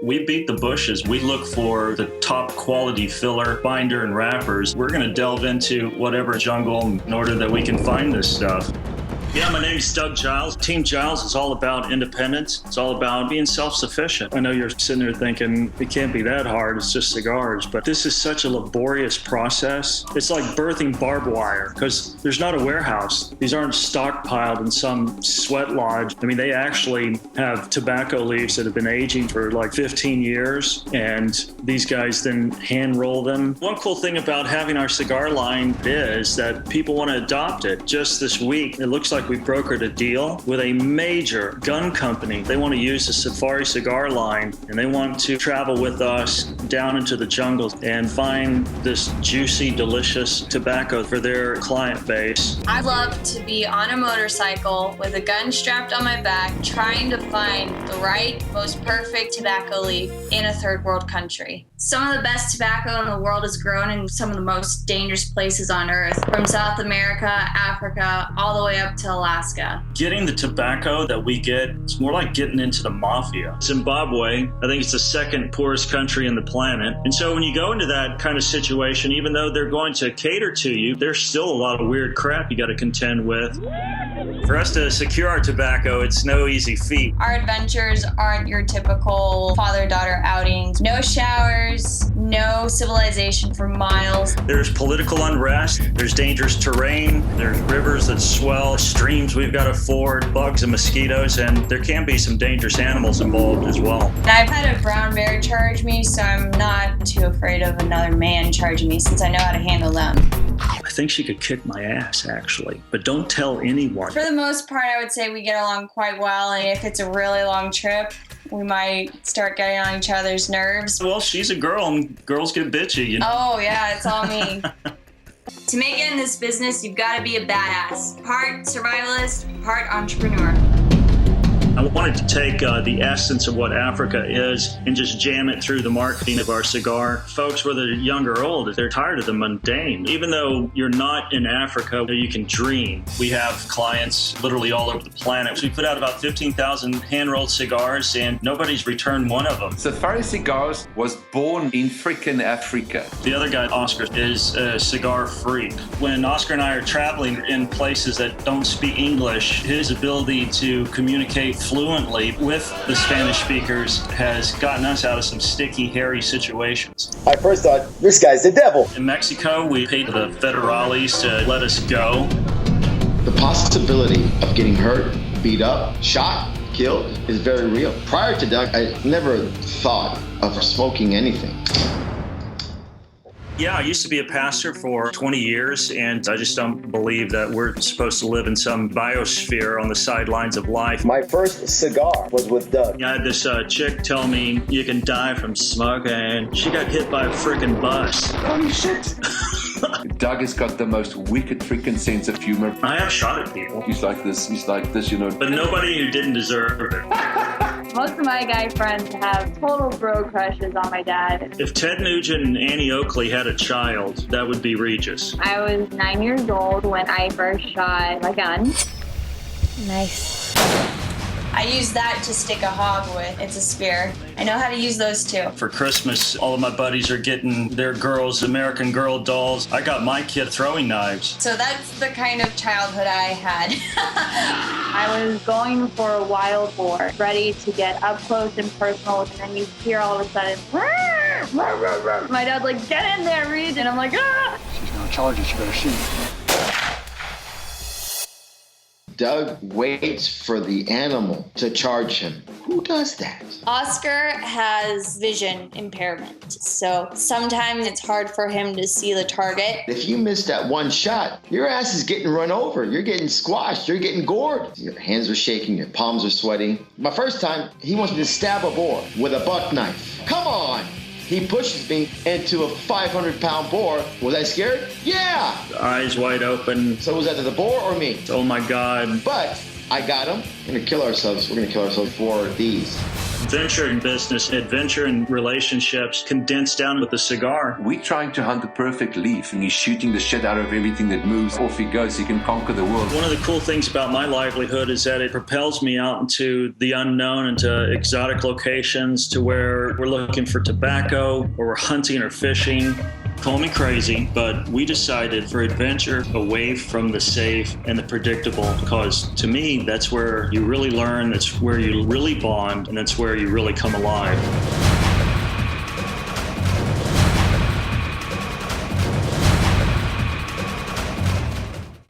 We beat the bushes. We look for the top quality filler, binder, and wrappers. We're going to delve into whatever jungle in order that we can find this stuff. Yeah, my name's Doug Giles. Team Giles is all about independence. It's all about being self-sufficient. I know you're sitting there thinking, it can't be that hard, it's just cigars. But this is such a laborious process. It's like birthing barbed wire, because there's not a warehouse. These aren't stockpiled in some sweat lodge. I mean, they actually have tobacco leaves that have been aging for like 15 years, and these guys then hand roll them. One cool thing about having our cigar line is that people want to adopt it. Just this week, it looks like we brokered a deal with a major gun company. They want to use the Safari cigar line, and they want to travel with us down into the jungle and find this juicy, delicious tobacco for their client base. I love to be on a motorcycle with a gun strapped on my back, trying to find the right, most perfect tobacco leaf in a third world country. Some of the best tobacco in the world is grown in some of the most dangerous places on earth, from South America, Africa, all the way up to Alaska. Getting the tobacco that we get, it's more like getting into the mafia. Zimbabwe, I think it's the second poorest country on the planet. And so when you go into that kind of situation, even though they're going to cater to you, there's still a lot of weird crap you got to contend with. For us to secure our tobacco, it's no easy feat. Our adventures aren't your typical father-daughter outings. No showers, no civilization for miles. There's political unrest, there's dangerous terrain, there's rivers that swell, streams we've got to ford, bugs and mosquitoes, and there can be some dangerous animals involved as well. And I've had a brown bear charge me, so I'm not too afraid of another man charging me since I know how to handle them. I think she could kick my ass, actually, but don't tell anyone. For the most part, I would say we get along quite well, and if it's a really long trip, we might start getting on each other's nerves. Well, she's a girl, and girls get bitchy, you know? Oh, yeah, it's all me. To make it in this business, you've got to be a badass. Part survivalist, part entrepreneur. I wanted to take the essence of what Africa is and just jam it through the marketing of our cigar. Folks, whether they're young or old, they're tired of the mundane. Even though you're not in Africa, you can dream. We have clients literally all over the planet. We put out about 15,000 hand-rolled cigars, and nobody's returned one of them. Safari Cigars was born in freaking Africa. The other guy, Oscar, is a cigar freak. When Oscar and I are traveling in places that don't speak English, his ability to communicate fluently with the Spanish speakers has gotten us out of some sticky, hairy situations. I first thought, this guy's the devil. In Mexico, we paid the federales to let us go. The possibility of getting hurt, beat up, shot, killed is very real. Prior to that, I never thought of smoking anything. Yeah, I used to be a pastor for 20 years, and I just don't believe that we're supposed to live in some biosphere on the sidelines of life. My first cigar was with Doug. I had this chick tell me, you can die from smoking. She got hit by a freaking bus. Holy shit. Doug has got the most wicked freaking sense of humor. I have shot at people. He's like this, you know. But nobody who didn't deserve it. Most of my guy friends have total bro crushes on my dad. If Ted Nugent and Annie Oakley had a child, that would be Regis. I was 9 years old when I first shot my gun. Nice. I use that to stick a hog with. It's a spear. I know how to use those too. For Christmas, all of my buddies are getting their girls American Girl dolls. I got my kid throwing knives. So that's the kind of childhood I had. I was going for a wild boar, ready to get up close and personal, and then you hear all of a sudden, my dad's like, get in there, Reed, and I'm like, ah! She's gonna charge you, you better shoot. Doug waits for the animal to charge him. Who does that? Oscar has vision impairment, so sometimes it's hard for him to see the target. If you miss that one shot, your ass is getting run over. You're getting squashed. You're getting gored. Your hands are shaking. Your palms are sweating. My first time, he wants me to stab a boar with a buck knife. Come on! He pushes me into a 500-pound boar. Was I scared? Yeah! Eyes wide open. So was that to the boar or me? Oh my God. But I got him. We're gonna kill ourselves. We're gonna kill ourselves for these. Venture in business, adventure in relationships condensed down with a cigar. We're trying to hunt the perfect leaf, and he's shooting the shit out of everything that moves. Off he goes, he can conquer the world. One of the cool things about my livelihood is that it propels me out into the unknown, into exotic locations, to where we're looking for tobacco, or we're hunting or fishing. Call me crazy, but we decided for adventure away from the safe and the predictable, because to me, that's where you really learn, that's where you really bond, and that's where you really come alive.